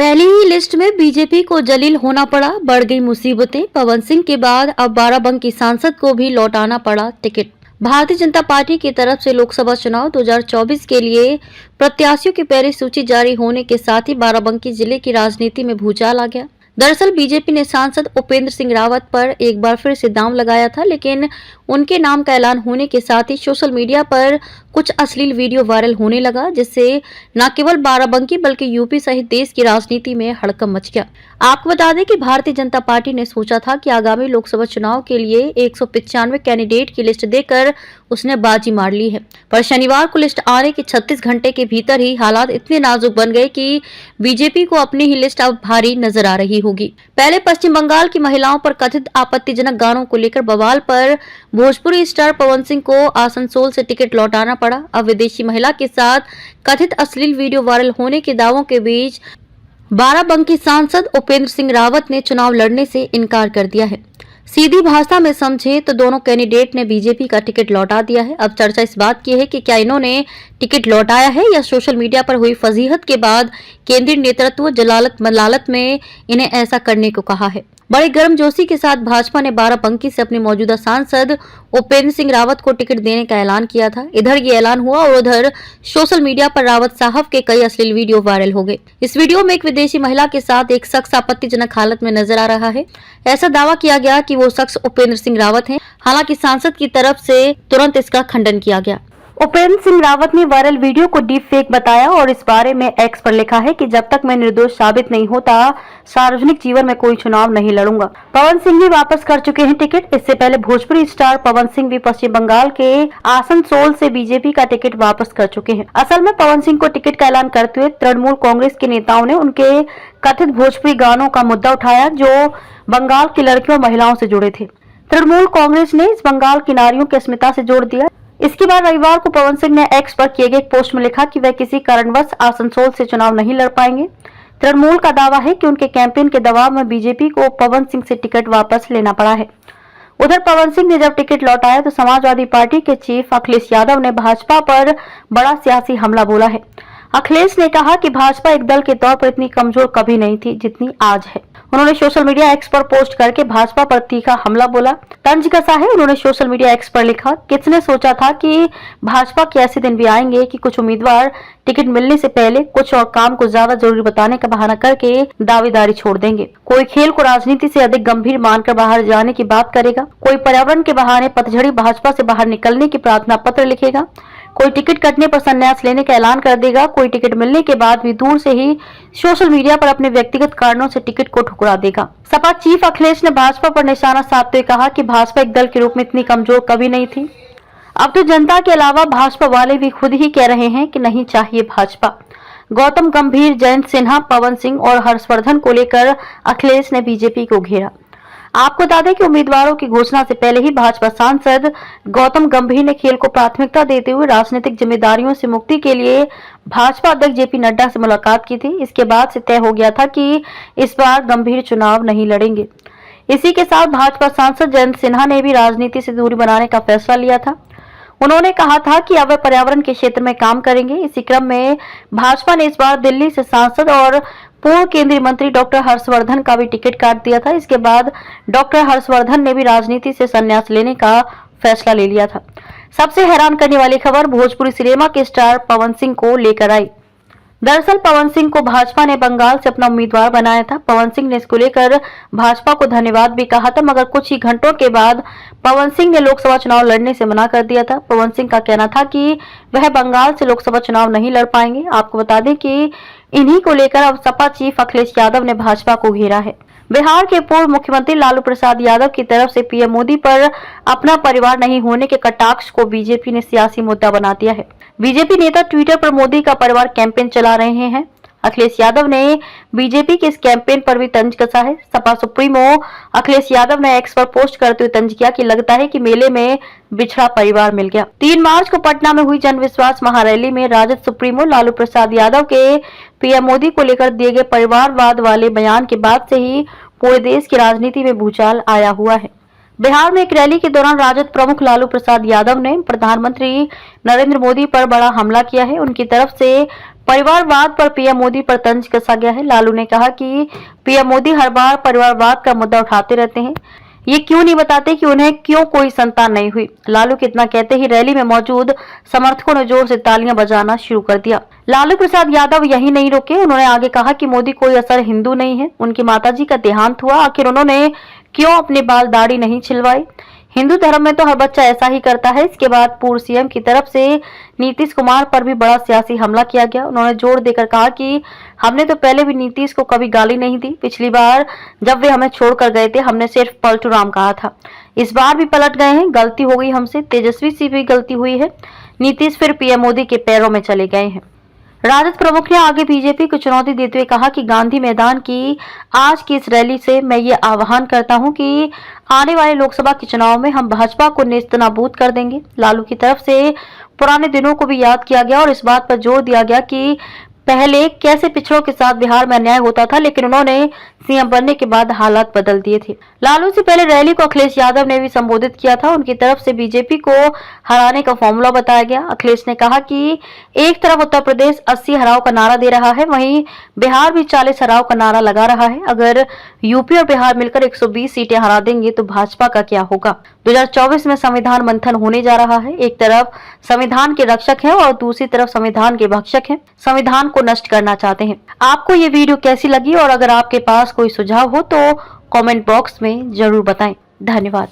पहली ही लिस्ट में बीजेपी को जलील होना पड़ा, बढ़ गई मुसीबतें। पवन सिंह के बाद अब बाराबंकी सांसद को भी लौटाना पड़ा टिकट। भारतीय जनता पार्टी की तरफ से लोकसभा चुनाव 2024 के लिए प्रत्याशियों की पहली सूची जारी होने के साथ ही बाराबंकी जिले की राजनीति में भूचाल आ गया। दरअसल बीजेपी ने सांसद उपेंद्र सिंह रावत पर एक बार फिर से दांव लगाया था, लेकिन उनके नाम का ऐलान होने के साथ ही सोशल मीडिया पर कुछ अश्लील वीडियो वायरल होने लगा, जिससे न केवल बाराबंकी बल्कि यूपी सहित देश की राजनीति में हड़कंप मच गया। आपको बता दें कि भारतीय जनता पार्टी ने सोचा था कि आगामी लोकसभा चुनाव के लिए 195 कैंडिडेट की लिस्ट देकर उसने बाजी मार ली है, पर शनिवार को लिस्ट आने के 36 घंटे के भीतर ही हालात इतने नाजुक बन गए कि बीजेपी को अपनी ही लिस्ट अब भारी नजर आ रही होगी। पहले पश्चिम बंगाल की महिलाओं पर कथित आपत्तिजनक गानों को लेकर बवाल पर भोजपुरी स्टार पवन सिंह को आसनसोल से टिकट लौटाना पड़ा। अब विदेशी महिला के साथ कथित अश्लील वीडियो वायरल होने के दावों के बीच बाराबंकी सांसद उपेंद्र सिंह रावत ने चुनाव लड़ने से इनकार कर दिया है। सीधी भाषा में समझे तो दोनों कैंडिडेट ने बीजेपी का टिकट लौटा दिया है। अब चर्चा इस बात की है कि क्या इन्होंने टिकट लौटाया है या सोशल मीडिया पर हुई फजीहत के बाद केंद्रीय नेतृत्व जलालत मलालत में इन्हें ऐसा करने को कहा है। बड़े गर्मजोशी के साथ भाजपा ने बाराबंकी से अपने मौजूदा सांसद उपेंद्र सिंह रावत को टिकट देने का ऐलान किया था। इधर ये ऐलान हुआ और उधर सोशल मीडिया पर रावत साहब के कई अश्लील वीडियो वायरल हो गए। इस वीडियो में एक विदेशी महिला के साथ एक शख्स आपत्तिजनक हालत में नजर आ रहा है। ऐसा दावा किया गया कि वो शख्स उपेंद्र सिंह रावत है। हालांकि सांसद की तरफ से तुरंत इसका खंडन किया गया। उपेंद्र सिंह रावत ने वायरल वीडियो को डीप फेक बताया और इस बारे में एक्स पर लिखा है कि जब तक मैं निर्दोष साबित नहीं होता सार्वजनिक जीवन में कोई चुनाव नहीं लड़ूंगा। पवन सिंह भी वापस कर चुके हैं टिकट। इससे पहले भोजपुरी स्टार पवन सिंह भी पश्चिम बंगाल के आसनसोल से बीजेपी का टिकट वापस कर चुके हैं। असल में पवन सिंह को टिकट का ऐलान करते हुए तृणमूल कांग्रेस के नेताओं ने उनके कथित भोजपुरी गानों का मुद्दा उठाया जो बंगाल की लड़कियों और महिलाओं से जुड़े थे। तृणमूल कांग्रेस ने इस बंगाल की नारियों की अस्मिता से जोड़ दिया। इसके बाद रविवार को पवन सिंह ने एक्स पर किए गए एक पोस्ट में लिखा कि वह किसी कारणवश आसनसोल से चुनाव नहीं लड़ पाएंगे। तृणमूल का दावा है कि उनके कैंपेन के दबाव में बीजेपी को पवन सिंह से टिकट वापस लेना पड़ा है। उधर पवन सिंह ने जब टिकट लौटाया तो समाजवादी पार्टी के चीफ अखिलेश यादव ने भाजपा पर बड़ा सियासी हमला बोला है। अखिलेश ने कहा कि भाजपा एक दल के तौर पर इतनी कमजोर कभी नहीं थी जितनी आज है। उन्होंने सोशल मीडिया एक्स पर पोस्ट करके भाजपा पर तीखा हमला बोला। तंज कसा है। उन्होंने सोशल मीडिया एक्स पर लिखा, किसने सोचा था कि भाजपा के ऐसे दिन भी आएंगे कि कुछ उम्मीदवार टिकट मिलने से पहले कुछ और काम को ज्यादा जरूरी बताने का बहाना करके दावेदारी छोड़ देंगे। कोई खेल को राजनीति से अधिक गंभीर मानकर बाहर जाने की बात करेगा। कोई पर्यावरण के बहाने पतझड़ी भाजपा से बाहर निकलने की प्रार्थना पत्र लिखेगा। कोई टिकट कटने पर संन्यास लेने का ऐलान कर देगा। कोई टिकट मिलने के बाद भी दूर से ही सोशल मीडिया पर अपने व्यक्तिगत कारणों से टिकट को ठुकरा देगा। सपा चीफ अखिलेश ने भाजपा पर निशाना साधते हुए कहा कि भाजपा एक दल के रूप में इतनी कमजोर कभी नहीं थी। अब तो जनता के अलावा भाजपा वाले भी खुद ही कह रहे हैं कि नहीं चाहिए भाजपा। गौतम गंभीर, जयंत सिन्हा, पवन सिंह और हर्षवर्धन को लेकर अखिलेश ने बीजेपी को घेरा। आपको बता दें कि उम्मीदवारों की घोषणा से पहले ही भाजपा सांसद गौतम गंभीर ने खेल को प्राथमिकता देते हुए राजनीतिक जिम्मेदारियों से मुक्ति के लिए भाजपा अध्यक्ष जेपी नड्डा से मुलाकात की थी। इसके बाद से तय हो गया था कि इस बार गंभीर चुनाव नहीं लड़ेंगे। इसी के साथ भाजपा सांसद जयंत सिन्हा ने भी राजनीति से दूरी बनाने का फैसला लिया था। उन्होंने कहा था कि अब वे पर्यावरण के क्षेत्र में काम करेंगे। इसी क्रम में भाजपा ने इस बार दिल्ली से सांसद और पूर्व केंद्रीय मंत्री डॉक्टर हर्षवर्धन का भी टिकट काट दिया था। इसके बाद डॉक्टर हर्षवर्धन ने भी राजनीति से संन्यास लेने का फैसला ले लिया था। सबसे हैरान करने वाली खबर भोजपुरी सिनेमा के स्टार पवन सिंह को लेकर आई। दरअसल पवन सिंह को भाजपा ने बंगाल से अपना उम्मीदवार बनाया था। पवन सिंह ने इसको लेकर भाजपा को धन्यवाद भी कहा था, मगर कुछ ही घंटों के बाद पवन सिंह ने लोकसभा चुनाव लड़ने से मना कर दिया था। पवन सिंह का कहना था कि वह बंगाल से लोकसभा चुनाव नहीं लड़ पाएंगे। आपको बता दें कि इन्हीं को लेकर अब सपा चीफ अखिलेश यादव ने भाजपा को घेरा है। बिहार के पूर्व मुख्यमंत्री लालू प्रसाद यादव की तरफ से पीएम मोदी पर अपना परिवार नहीं होने के कटाक्ष को बीजेपी ने सियासी मुद्दा बना दिया है। बीजेपी नेता ट्विटर पर मोदी का परिवार कैंपेन चला रहे हैं। अखिलेश यादव ने बीजेपी के इस कैंपेन पर भी तंज कसा है। सपा सुप्रीमो अखिलेश यादव ने एक्स पर पोस्ट करते हुए तंज किया कि लगता है कि मेले में बिछड़ा परिवार मिल गया। 3 मार्च को पटना में हुई जन विश्वास महारैली में राजद सुप्रीमो लालू प्रसाद यादव के पीएम मोदी को लेकर दिए गए परिवारवाद वाले बयान के बाद से ही पूरे देश की राजनीति में भूचाल आया हुआ है। बिहार में एक रैली के दौरान राजद प्रमुख लालू प्रसाद यादव ने प्रधानमंत्री नरेंद्र मोदी पर बड़ा हमला किया है। उनकी तरफ से परिवारवाद पर पीएम मोदी पर तंज कसा गया है। लालू ने कहा कि पीएम मोदी हर बार परिवारवाद का मुद्दा उठाते रहते हैं, ये क्यों नहीं बताते कि उन्हें क्यों कोई संतान नहीं हुई। लालू कितना कहते ही रैली में मौजूद समर्थकों ने जोर से तालियां बजाना शुरू कर दिया। लालू प्रसाद यादव यही नहीं रुके, उन्होंने आगे कहा कि मोदी कोई असर हिंदू नहीं है, उनकी माताजी का देहांत हुआ, आखिर उन्होंने क्यों अपने बाल दाढ़ी नहीं छिलवाई। हिंदू धर्म में तो हर बच्चा ऐसा ही करता है। इसके बाद पूर्व सीएम की तरफ से नीतीश कुमार पर भी बड़ा सियासी हमला किया गया। उन्होंने जोर देकर कहा कि हमने तो पहले भी नीतीश को कभी गाली नहीं दी, पिछली बार जब वे हमें छोड़कर गए थे हमने सिर्फ पलटू राम कहा था, इस बार भी पलट गए हैं, गलती हो गई हमसे, तेजस्वी से भी गलती हुई है। नीतीश फिर पीएम मोदी के पैरों में चले गए हैं। राजद प्रमुख ने आगे बीजेपी को चुनौती देते हुए कहा कि गांधी मैदान की आज की इस रैली से मैं ये आह्वान करता हूं कि आने वाले लोकसभा के चुनाव में हम भाजपा को नेस्तनाबूद कर देंगे। लालू की तरफ से पुराने दिनों को भी याद किया गया और इस बात पर जोर दिया गया कि पहले कैसे पिछड़ों के साथ बिहार में अन्याय होता था, लेकिन उन्होंने सीएम बनने के बाद हालात बदल दिए थे। लालू से पहले रैली को अखिलेश यादव ने भी संबोधित किया था। उनकी तरफ से बीजेपी को हराने का फॉर्मूला बताया गया। अखिलेश ने कहा कि एक तरफ उत्तर प्रदेश 80 हराओ का नारा दे रहा है, वहीं बिहार भी 40 हराओ का नारा लगा रहा है। अगर यूपी और बिहार मिलकर 120 सीटें हरा देंगे तो भाजपा का क्या होगा। 2024 में संविधान मंथन होने जा रहा है। एक तरफ संविधान के रक्षक हैं और दूसरी तरफ संविधान के भक्षक हैं, संविधान को नष्ट करना चाहते हैं। आपको ये वीडियो कैसी लगी और अगर आपके पास कोई सुझाव हो तो कमेंट बॉक्स में जरूर बताएं। धन्यवाद।